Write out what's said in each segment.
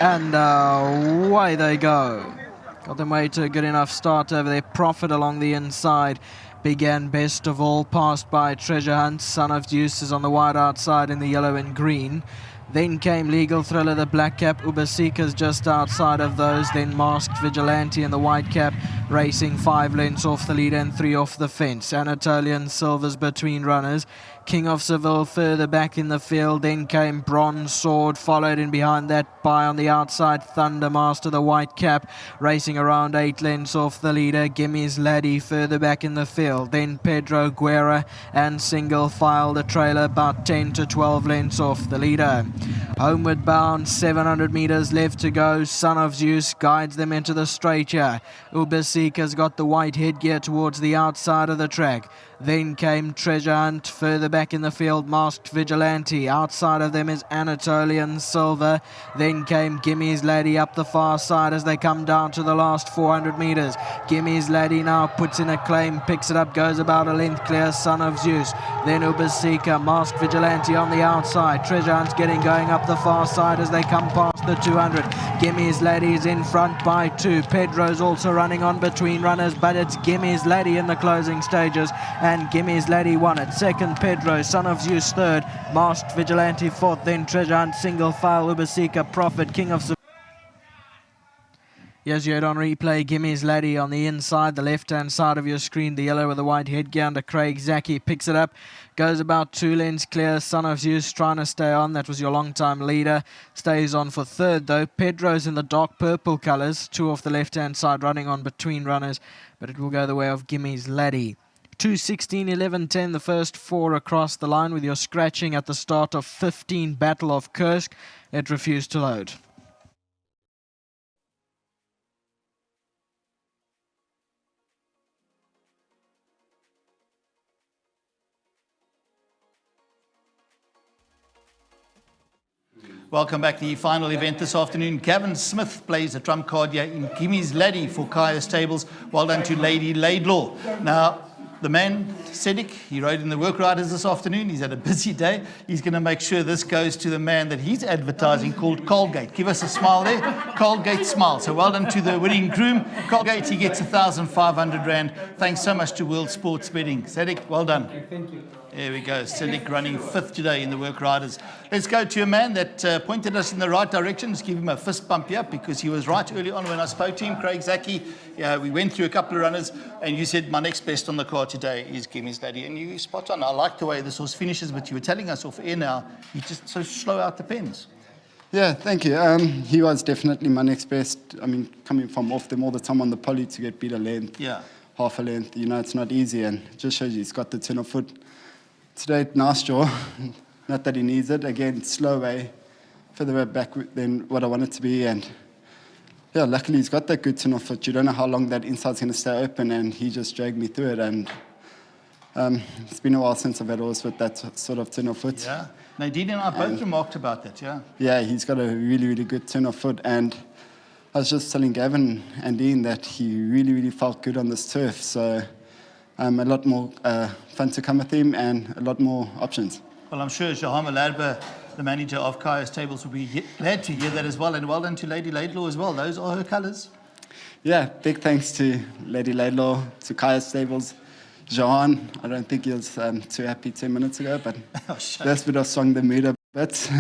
And away they go. Got them way to a good enough start over there. Profit along the inside. Began best of all, passed by Treasure Hunt. Son of Zeus is on the wide outside in the yellow and green. Then came Legal Thriller, the black cap. Ubasika's just outside of those. Then Masked Vigilante in the white cap, racing 5 lengths off the leader and 3 off the fence. Anatolian Silver's between runners. King of Seville further back in the field. Then came Bronze Sword, followed in behind that by on the outside Thundermaster, the white cap, racing around 8 lengths off the leader. Gimme'S Laddie further back in the field. Then Pedro Guerra and Single File, the trailer, about 10 to 12 lengths off the leader. Homeward bound, 700 meters left to go. Son of Zeus guides them into the straight here. Ubasika's got the white headgear towards the outside of the track. Then came Treasure Hunt further back in the field. Masked Vigilante. Outside of them is Anatolian Silver. Then came Gimme'S Laddie up the far side as they come down to the last 400 meters. Gimme'S Laddie now puts in a claim, picks it up, goes about a length clear. Son of Zeus. Then Ubasika, Masked Vigilante on the outside. Treasure Hunt's going up the far side as they come past the 200. Gimme'S Laddie's in front by 2. Pedro's also running on between runners, but it's Gimme'S Laddie in the closing stages. And Gimme'S Laddie won it. Second, Pedro, Son of Zeus third, Masked Vigilante fourth, then Treasure Hunt, Single File, Ubasika, Profit, King of... Yes, you heard on replay, Gimme'S Laddie on the inside, the left-hand side of your screen, the yellow with the white headgear under Craig Zaki, picks it up, goes about 2 lengths clear. Son of Zeus trying to stay on, that was your long-time leader, stays on for third though. Pedro's in the dark purple colours, 2 off the left-hand side, running on between runners, but it will go the way of Gimme'S Laddie. 2:16, 11, 10, the first 4 across the line with your scratching at the start of 15, Battle of Kursk. It refused to load. Welcome back to the final event this afternoon. Gavin Smith plays a trump card here in Gimme'S Laddie for Kaya Stables. Well done to Lady Laidlaw. Now, the man, Cedric, he rode in the work riders this afternoon. He's had a busy day. He's going to make sure this goes to the man that he's advertising called Colgate. Give us a smile there. Colgate smile. So well done to the winning groom. Colgate, he gets 1,500 Rand. Thanks so much to World Sports Betting. Cedric, well done. Thank you. There we go. Cedric running 5th today in the work riders. Let's go to a man that pointed us in the right direction. Let's give him a fist bump here because he was right early on when I spoke to him. Craig Zaki, we went through a couple of runners and you said my next best on the card today is Gimme'S Laddie. And you spot on. I like the way this horse finishes, but you were telling us off air now, he just so slow out the pens. Yeah, thank you. He was definitely my next best. I mean, coming from off them all the time on the poly to get beat a length, half a length, it's not easy, and it just shows you he's got the turn of foot. Today, nice draw. Not that he needs it. Again, slow way, further back than what I want it to be. And yeah, luckily he's got that good turn of foot. You don't know how long that inside's going to stay open, and he just dragged me through it. And it's been a while since I've had a horse with that sort of turn of foot. Yeah, Nadine and I both remarked about that, Yeah, he's got a really, really good turn of foot. And I was just telling Gavin and Dean that he really, really felt good on this turf. So a lot more fun to come with him and a lot more options. Well, I'm sure Shahama Ladba, the manager of Kaya's Tables, will be glad to hear that as well. And well done to Lady Laidlaw as well. Those are her colours. Yeah, big thanks to Lady Laidlaw, to Kaya's Stables. Johan, I don't think he was too happy 10 minutes ago, but that's bit of swung the mood a bit.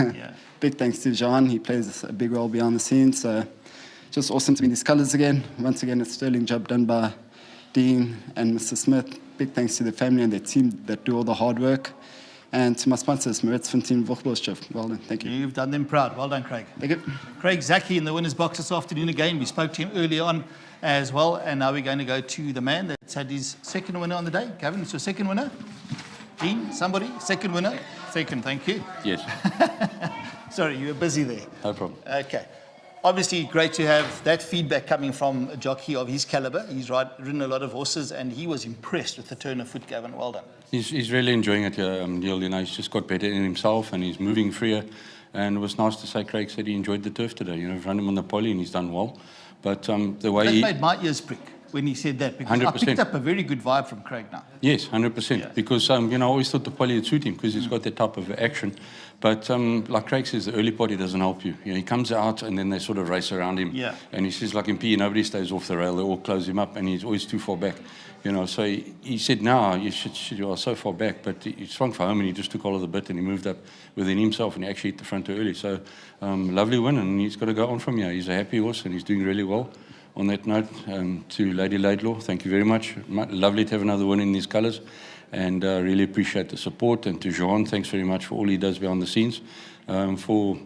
Big thanks to Johan. He plays a big role behind the scenes. So just awesome to be in these colours again. Once again, it's a sterling job done by Dean and Mr. Smith. Big thanks to the family and their team that do all the hard work. And to my sponsors, Maritz Fontaine, Vuchboschiff. Well done, thank you. You've done them proud. Well done, Craig. Thank you. Craig Zaki in the winner's box this afternoon again. We spoke to him earlier on as well. And now we're going to go to the man that's had his second winner on the day. Gavin, it's your second winner? Dean, somebody? Second winner? Second, thank you. Yes. Sorry, you were busy there. No problem. Okay. Obviously, great to have that feedback coming from a jockey of his caliber. He's ridden a lot of horses, and he was impressed with the turn of foot, Gavin. Well done. He's really enjoying it here, Neil. He's just got better in himself, and he's moving freer. And it was nice to say Craig said he enjoyed the turf today. Run him on the poly, and he's done well. But the way that made my ears prick. when he said that, because I 100%. picked up a very good vibe from Craig now. Yes, 100%. Yeah. Because, I always thought the poly would suit him because he's got that type of action. But like Craig says, the early party doesn't help you. He comes out and then they sort of race around him. Yeah. And he says, like in PE, nobody stays off the rail. They all close him up and he's always too far back. So he said, no, you are so far back. But he swung for home and he just took all of the bit and he moved up within himself and he actually hit the front too early. So lovely win, and he's got to go on from here. He's a happy horse and he's doing really well. On that note, to Lady Laidlaw, thank you very much. Lovely to have another win in these colours, and really appreciate the support. And to Jean, thanks very much for all he does behind the scenes for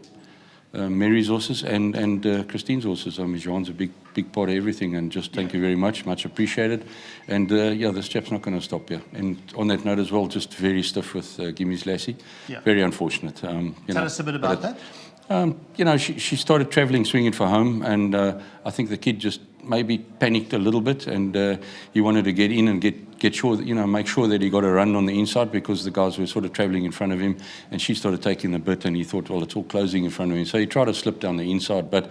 Mary's horses and Christine's horses. Jean's a big part of everything, and just thank you very much appreciated. And this chap's not going to stop here. And on that note as well, just very stiff with Gimme'S Lassie. Yeah. Very unfortunate. Tell us a bit about that. She started travelling, swinging for home, and I think the kid just maybe panicked a little bit, and he wanted to get in and get sure that, make sure that he got a run on the inside, because the guys were sort of travelling in front of him, and she started taking the bit, and he thought, well, it's all closing in front of him. So he tried to slip down the inside, but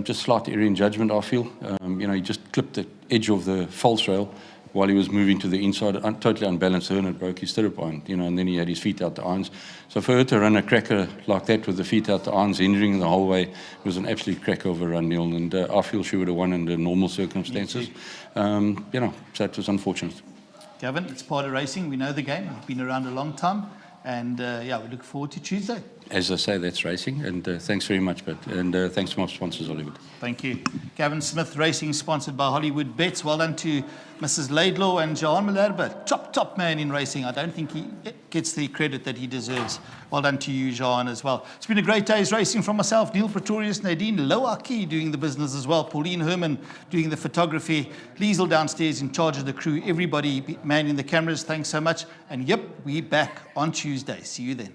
just slight error in judgment, I feel. He just clipped the edge of the false rail while he was moving to the inside, totally unbalanced, and it broke his stirrup iron, and then he had his feet out the irons. So for her to run a cracker like that with the feet out the irons, hindering the whole way, it was an absolute cracker of a run, Neil, and I feel she would have won under normal circumstances. So it was unfortunate. Gavin, it's part of racing. We know the game. We've been around a long time, and we look forward to Tuesday. As I say, that's racing, and thanks very much, and thanks to my sponsors, Hollywood. Thank you. Gavin Smith Racing, sponsored by Hollywood Bets. Well done to Mrs. Laidlaw and Johan Malherbe. Top man in racing. I don't think he gets the credit that he deserves. Well done to you, Johan, as well. It's been a great day's racing from myself, Neil Pretorius, Nadine Loaki doing the business as well, Pauline Herman doing the photography, Liesel downstairs in charge of the crew, everybody manning the cameras. Thanks so much. And we're back on Tuesday. See you then.